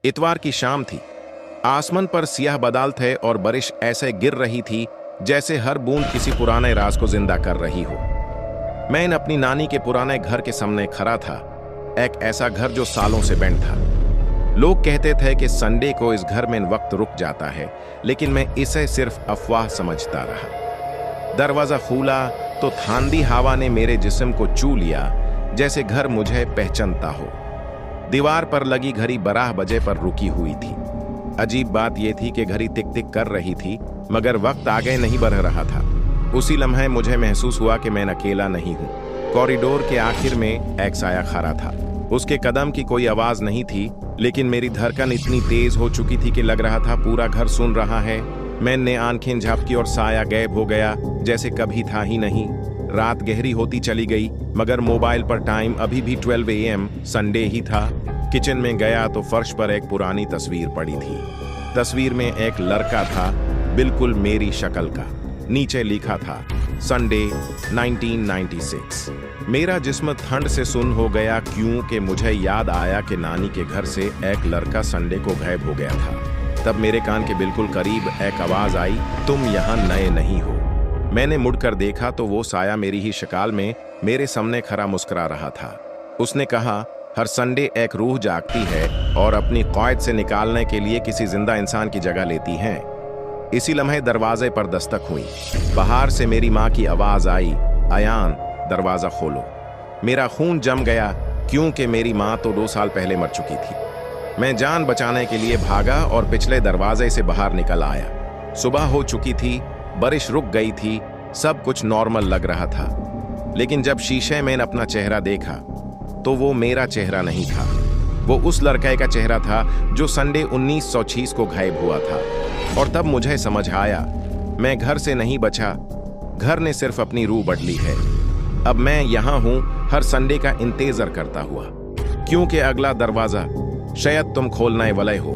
इतवार की शाम थी। आसमान पर सियाह बादल थे और बारिश ऐसे गिर रही थी जैसे हर बूंद किसी पुराने राज को जिंदा कर रही हो। मैं अपनी नानी के पुराने घर के सामने खड़ा था, एक ऐसा घर जो सालों से बंद था। लोग कहते थे कि संडे को इस घर में वक्त रुक जाता है, लेकिन मैं इसे सिर्फ अफवाह समझता रहा। दरवाजा खुला तो ठंडी हवा ने मेरे जिस्म को छू लिया, जैसे घर मुझे पहचानता हो। दीवार पर लगी घड़ी 12 बजे पर रुकी हुई थी। अजीब बात यह थी कि घड़ी टिक टिक कर रही थी, मगर वक्त आगे नहीं बढ़ रहा था। उसी लम्हे मुझे महसूस हुआ कि मैं अकेला नहीं हूँ। कॉरिडोर के आखिर में एक साया खड़ा था। उसके कदम की कोई आवाज नहीं थी, लेकिन मेरी धड़कन इतनी तेज हो चुकी थी कि लग रहा था पूरा घर सुन रहा है। मैंने आंखें झपकी और साया गायब हो गया, जैसे कभी था ही नहीं। रात गहरी होती चली गई, मगर मोबाइल पर टाइम अभी भी 12 AM संडे ही था। किचन में गया तो फर्श पर एक पुरानी तस्वीर पड़ी थी। तस्वीर में एक लड़का था, बिल्कुल मेरी शक्ल का। नीचे लिखा था संडे 1996। मेरा जिस्म ठंड से सुन्न हो गया, क्योंकि मुझे याद आया कि नानी के घर से एक लड़का संडे को गायब हो गया था। तब मेरे कान के बिल्कुल करीब एक आवाज आई, तुम यहाँ नए नहीं हो। मैंने मुड़कर देखा तो वो साया मेरी ही शक्ल में मेरे सामने खड़ा मुस्कुरा रहा था। उसने कहा, हर संडे एक रूह जागती है और अपनी क़ैद से निकालने के लिए किसी जिंदा इंसान की जगह लेती है। इसी लम्हे दरवाजे पर दस्तक हुई। बाहर से मेरी माँ की आवाज आई, अयान दरवाजा खोलो। मेरा खून जम गया, क्योंकि मेरी माँ तो 2 साल पहले मर चुकी थी। मैं जान बचाने के लिए भागा और पिछले दरवाजे से बाहर निकल आया। सुबह हो चुकी थी, बारिश रुक गई थी, सब कुछ नॉर्मल लग रहा था। लेकिन जब शीशे में अपना चेहरा देखा तो वो मेरा चेहरा नहीं था। वो उस लड़के का चेहरा था जो संडे 1906 को गायब हुआ था। और तब मुझे समझ आया, मैं घर से नहीं बचा, घर ने सिर्फ अपनी रूह बदली है। अब मैं यहाँ हूँ, हर संडे का इंतजार करता हुआ, क्योंकि अगला दरवाजा शायद तुम खोलने वाले हो।